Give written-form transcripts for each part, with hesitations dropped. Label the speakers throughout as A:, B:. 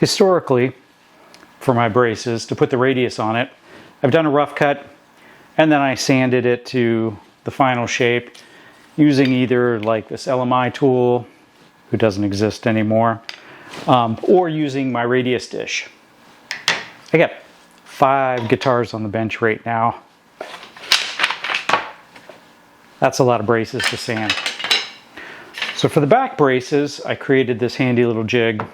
A: historically, for my braces, to put the radius on it, I've done a rough cut and then I sanded it to the final shape using either like this LMI tool, who doesn't exist anymore, or using my radius dish. I got 5 guitars on the bench right now. That's a lot of braces to sand. So for the back braces, I created this handy little jig.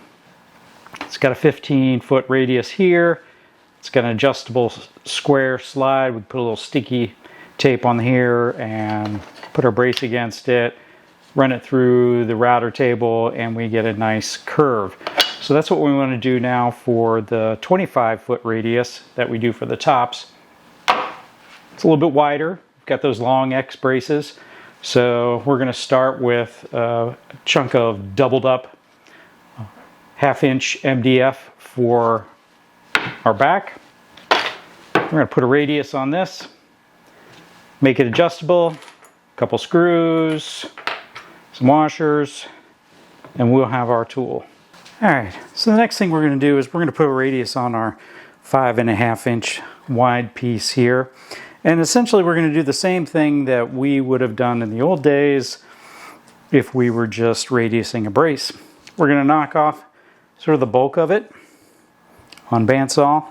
A: It's got a 15-foot radius here. It's got an adjustable square slide. We put a little sticky tape on here and put our brace against it, run it through the router table, and we get a nice curve. So that's what we want to do now for the 25-foot radius that we do for the tops. It's a little bit wider. We've got those long X braces. So we're going to start with a chunk of doubled up 1/2-inch MDF for our back. We're going to put a radius on this, make it adjustable, a couple screws, some washers, and we'll have our tool. Alright, so the next thing we're going to do is we're going to put a radius on our 5.5-inch wide piece here. And essentially we're going to do the same thing that we would have done in the old days if we were just radiusing a brace. We're going to knock off sort of the bulk of it on bandsaw,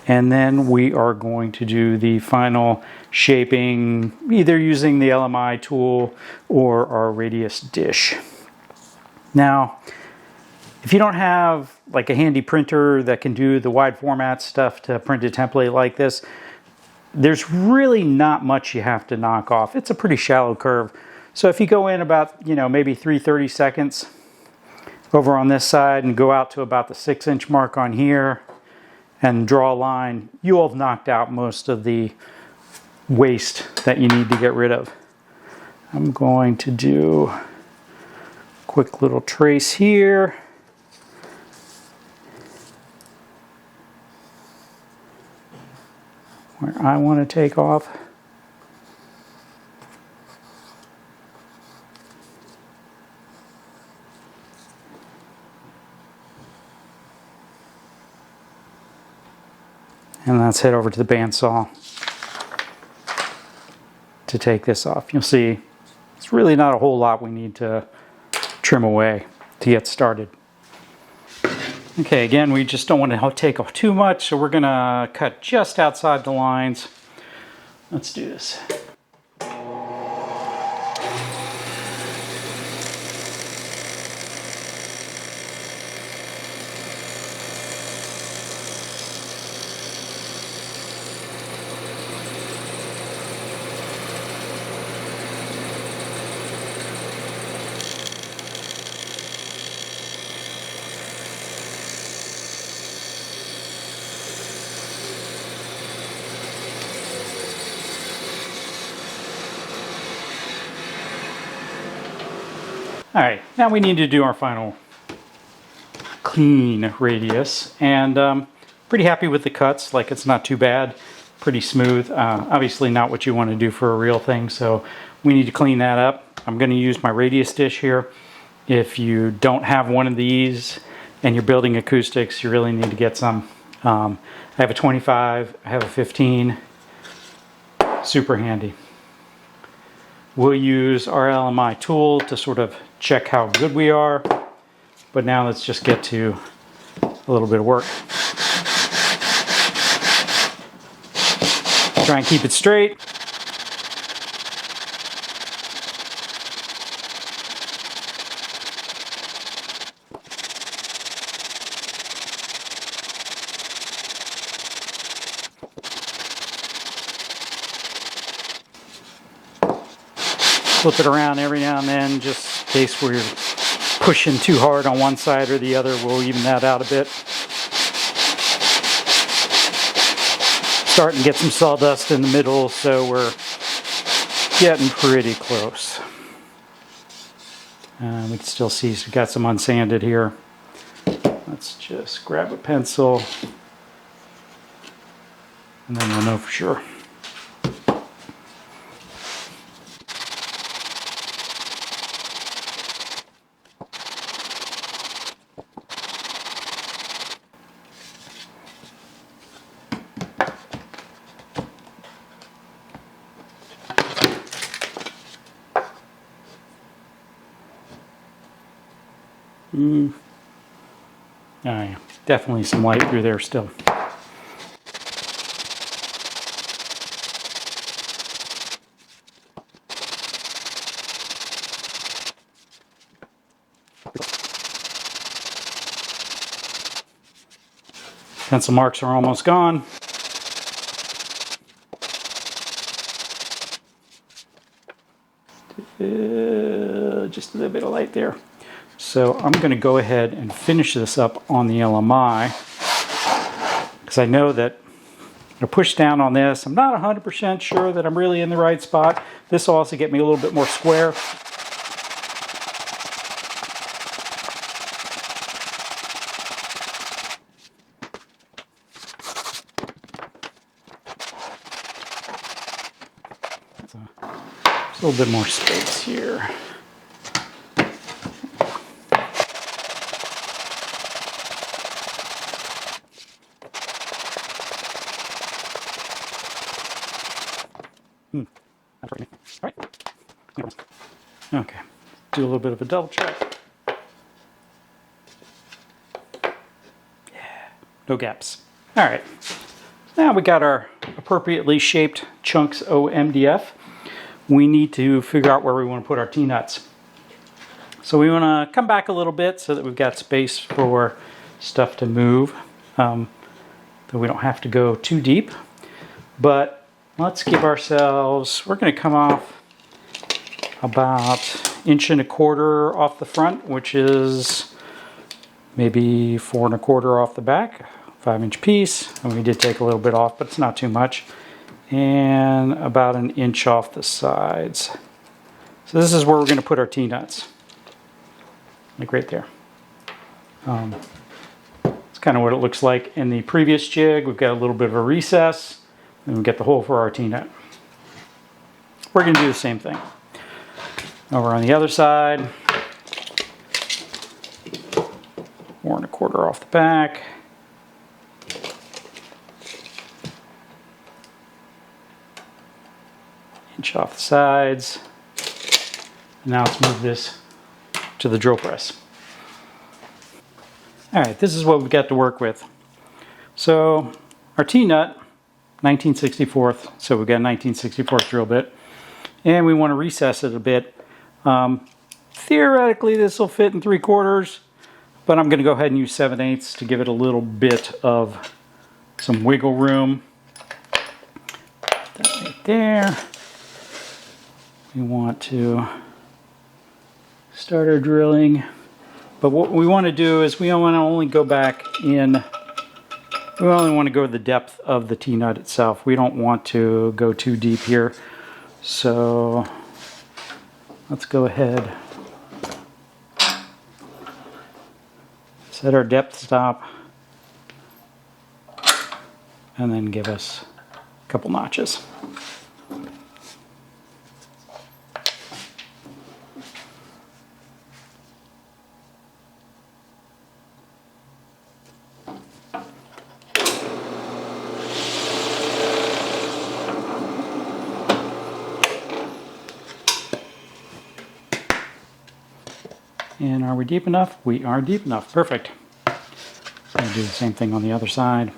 A: and then we are going to do the final shaping either using the LMI tool or our radius dish. Now, if you don't have like a handy printer that can do the wide format stuff to print a template like this, there's really not much you have to knock off. It's a pretty shallow curve. So if you go in about, maybe 3/32 over on this side and go out to about the 6-inch mark on here and draw a line, you'll have knocked out most of the waste that you need to get rid of. I'm going to do a quick little trace here. Where I want to take off. And let's head over to the bandsaw to take this off. You'll see it's really not a whole lot we need to trim away to get started. Okay, again, we just don't want to take off too much, so we're going to cut just outside the lines. Let's do this. Alright, now we need to do our final clean radius, and pretty happy with the cuts. Like, it's not too bad, pretty smooth. Obviously not what you want to do for a real thing, so we need to clean that up. I'm going to use my radius dish here. If you don't have one of these and you're building acoustics, you really need to get some. I have a 25, I have a 15, super handy. We'll use our LMI tool to sort of check how good we are, but now let's just get to a little bit of work. Try and keep it straight. Flip it around every now and then, just in case we're pushing too hard on one side or the other. We'll even that out a bit. Starting to get some sawdust in the middle, so we're getting pretty close. We can still see we've got some unsanded here. Let's just grab a pencil and then we'll know for sure. Oh yeah, definitely some light through there still. Pencil marks are almost gone. Just a little bit of light there. So I'm going to go ahead and finish this up on the LMI because I know that I push down on this. I'm not 100% sure that I'm really in the right spot. This will also get me a little bit more square. So, there's a little bit more space here. Okay, do a little bit of a double check. Yeah, no gaps. All right, now we got our appropriately shaped chunks OMDF. We need to figure out where we want to put our T-nuts. So we want to come back a little bit so that we've got space for stuff to move. Though we don't have to go too deep. But let's give ourselves, we're going to come off about 1.25 inches off the front, which is maybe 4 1/4 off the back, 5-inch piece. And we did take a little bit off, but it's not too much. And about 1 inch off the sides. So this is where we're going to put our T-nuts. Like right there. It's kind of what it looks like in the previous jig. We've got a little bit of a recess, and we get the hole for our T-nut. We're going to do the same thing. Over on the other side, 4 1/4 off the back. Inch off the sides. Now let's move this to the drill press. All right, this is what we've got to work with. So our T-nut, 19/64, so we've got a 19/64 drill bit, and we want to recess it a bit. Theoretically, this will fit in 3/4, but I'm going to go ahead and use 7/8 to give it a little bit of some wiggle room. That right there. We want to start our drilling, but what we want to do is we want to only go back in, we only want to go to the depth of the T-nut itself. We don't want to go too deep here. So let's go ahead, set our depth stop, and then give us a couple notches. And are we deep enough? We are deep enough. Perfect. I'll do the same thing on the other side.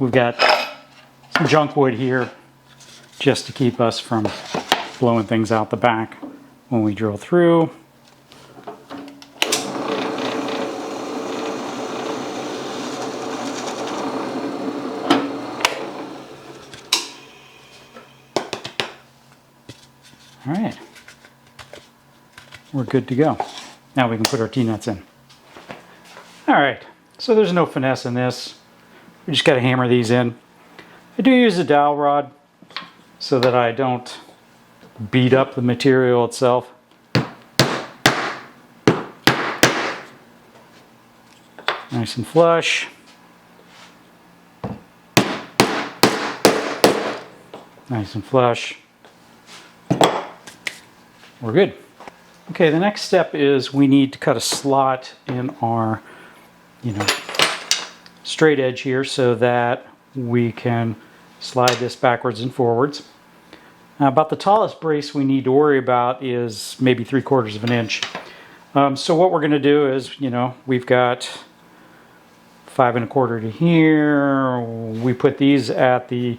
A: We've got junk wood here just to keep us from blowing things out the back when we drill through. All right, we're good to go. Now we can put our T-nuts in. All right, so there's no finesse in this. We just got to hammer these in. I do use a dowel rod so that I don't beat up the material itself. Nice and flush. Nice and flush. We're good. Okay, the next step is we need to cut a slot in our, straight edge here so that we can slide this backwards and forwards. Now, about the tallest brace we need to worry about is maybe 3/4 of an inch. So what we're going to do is, we've got 5 1/4 to here. We put these at 5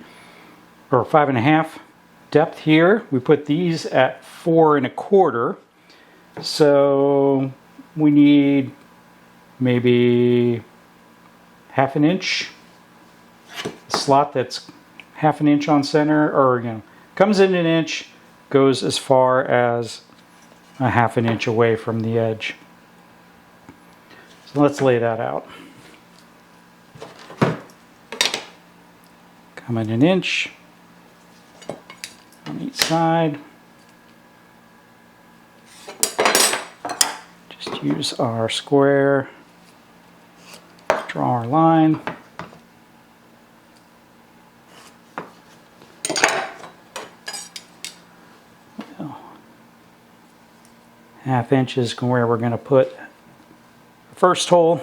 A: 1/2 depth here. We put these at 4 1/4. So we need maybe 1/2 an inch. A slot that's 1/2 an inch on center, or comes in an inch, goes as far as 1/2 an inch away from the edge. So let's lay that out. Come in an inch on each side. Just use our square, draw our line. Half inch is where we're going to put the first hole.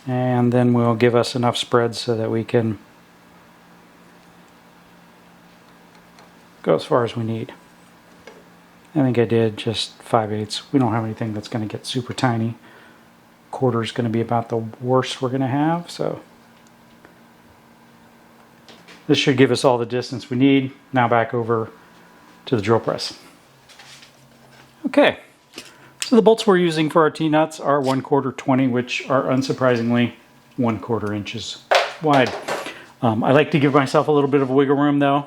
A: And then we'll give us enough spread so that we can go as far as we need. I think I did just 5/8. We don't have anything that's going to get super tiny. 1/4 is going to be about the worst we're going to have. So this should give us all the distance we need. Now back over to the drill press. Okay, so the bolts we're using for our T-nuts are 1/4 20, which are unsurprisingly 1/4 inches wide. I like to give myself a little bit of wiggle room though.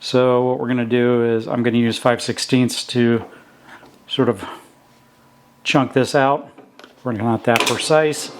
A: So what we're going to do is I'm going to use 5/16 to sort of chunk this out. We're not that precise.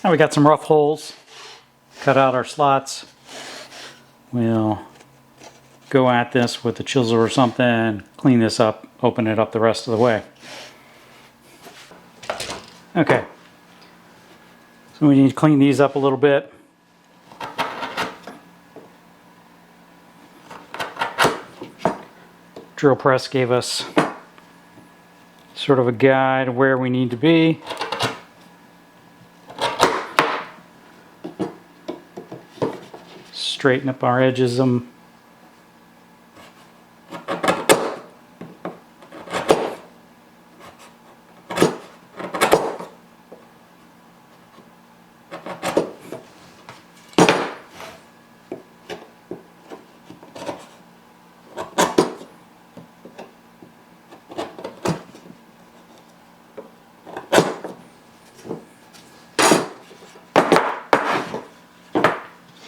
A: Now we got some rough holes, cut out our slots. We'll go at this with a chisel or something, clean this up, open it up the rest of the way. Okay, so we need to clean these up a little bit. Drill press gave us sort of a guide of where we need to be. Straighten up our edges.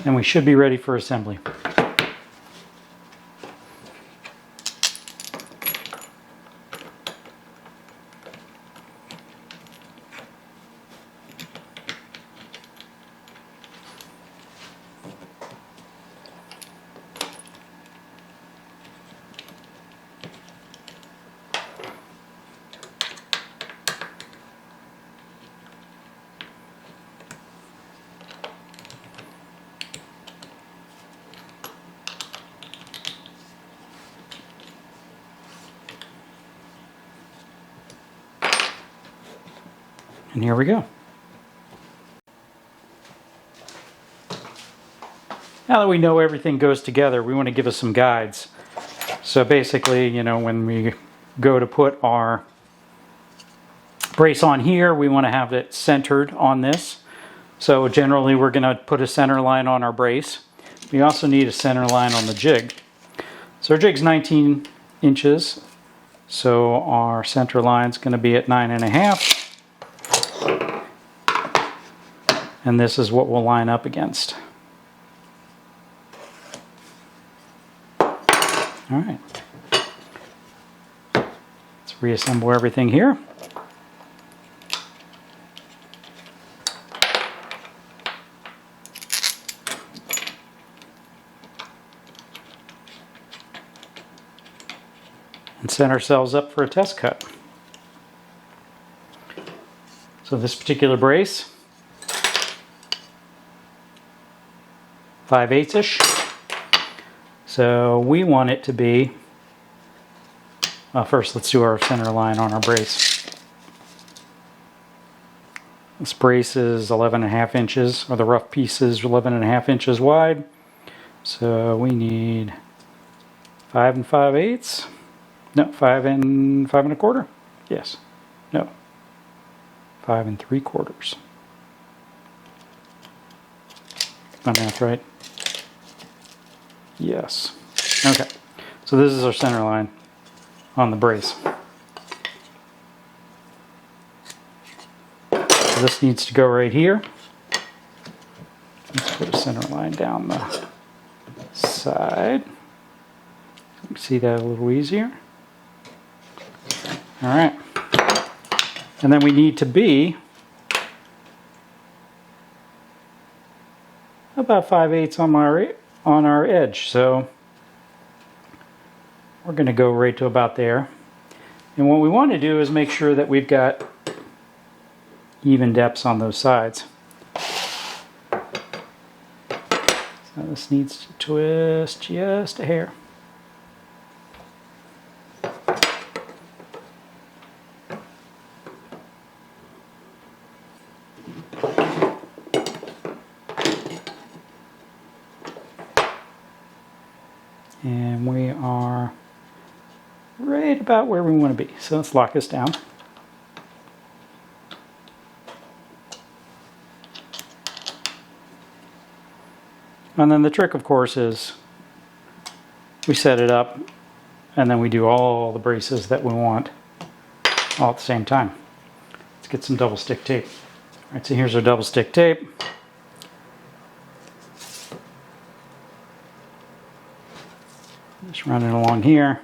A: and we should be ready for assembly. And here we go. Now that we know everything goes together, we want to give us some guides. So basically, you know, when we go to put our brace on here, we want to have it centered on this. So generally we're going to put a center line on our brace. We also need a center line on the jig. So our jig's 19 inches. So our center line's going to be at 9.5. And this is what we'll line up against. All right. Let's reassemble everything here. And set ourselves up for a test cut. So this particular brace, 5/8-ish. So we want it to be, well, first let's do our center line on our brace. This brace is 11.5 inches, or the rough piece is 11.5 inches wide. So we need 5 5/8. No, 5 1/4. Yes. No. 5 3/4. My math right? Yes. Okay. So this is our center line on the brace. So this needs to go right here. Let's put a center line down the side. You can see that a little easier. All right. And then we need to be about 5/8 on our edge. So we're going to go right to about there. And what we want to do is make sure that we've got even depths on those sides. So this needs to twist just a hair. And we are right about where we want to be. So let's lock this down. And then the trick, of course, is we set it up and then we do all the braces that we want all at the same time. Let's get some double stick tape. All right, so here's our double stick tape. Just run it along here.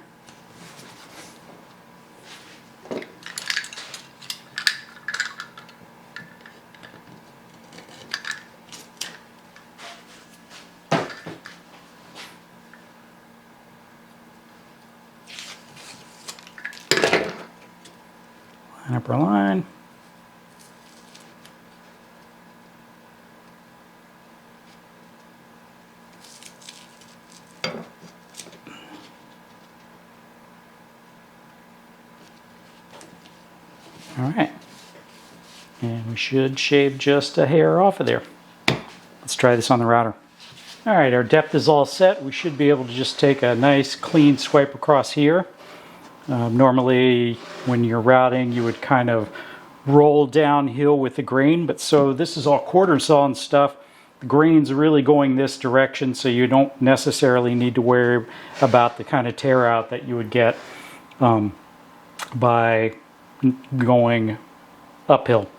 A: Line up our line. All right, and we should shave just a hair off of there. Let's try this on the router. All right, our depth is all set. We should be able to just take a nice clean swipe across here. Normally, when you're routing, you would kind of roll downhill with the grain, but so this is all quarter saw and stuff. The grain's really going this direction, so you don't necessarily need to worry about the kind of tear out that you would get by going uphill.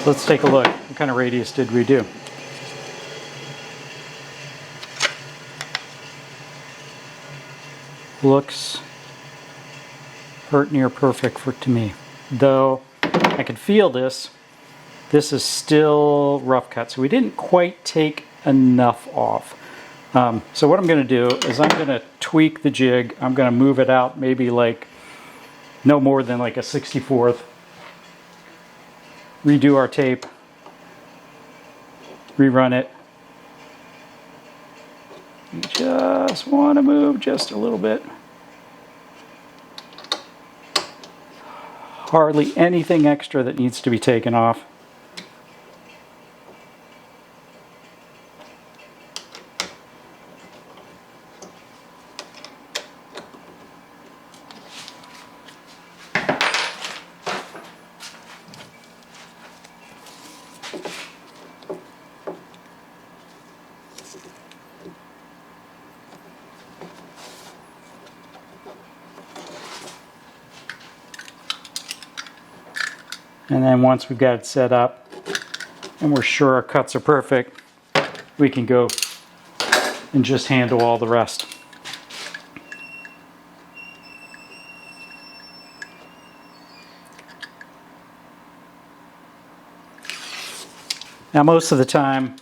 A: Let's take a look. What kind of radius did we do? Looks near perfect to me. Though I can feel this. This is still rough cut, so we didn't quite take enough off. So what I'm going to do is I'm going to tweak the jig. I'm going to move it out maybe like no more than like a 64th. Redo our tape. Rerun it. You just want to move just a little bit. Hardly anything extra that needs to be taken off. And then once we've got it set up and we're sure our cuts are perfect, we can go and just handle all the rest. Now most of the time,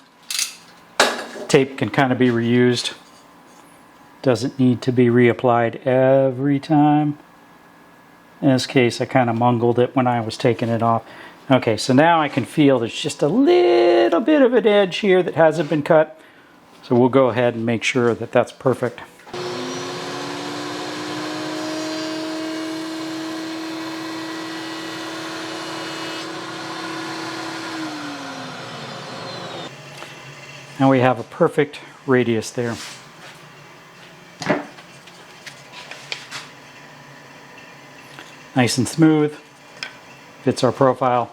A: tape can kind of be reused. Doesn't need to be reapplied every time. In this case, I kind of mungled it when I was taking it off. Okay, so now I can feel there's just a little bit of an edge here that hasn't been cut. So we'll go ahead and make sure that that's perfect. Now we have a perfect radius there. Nice and smooth, fits our profile.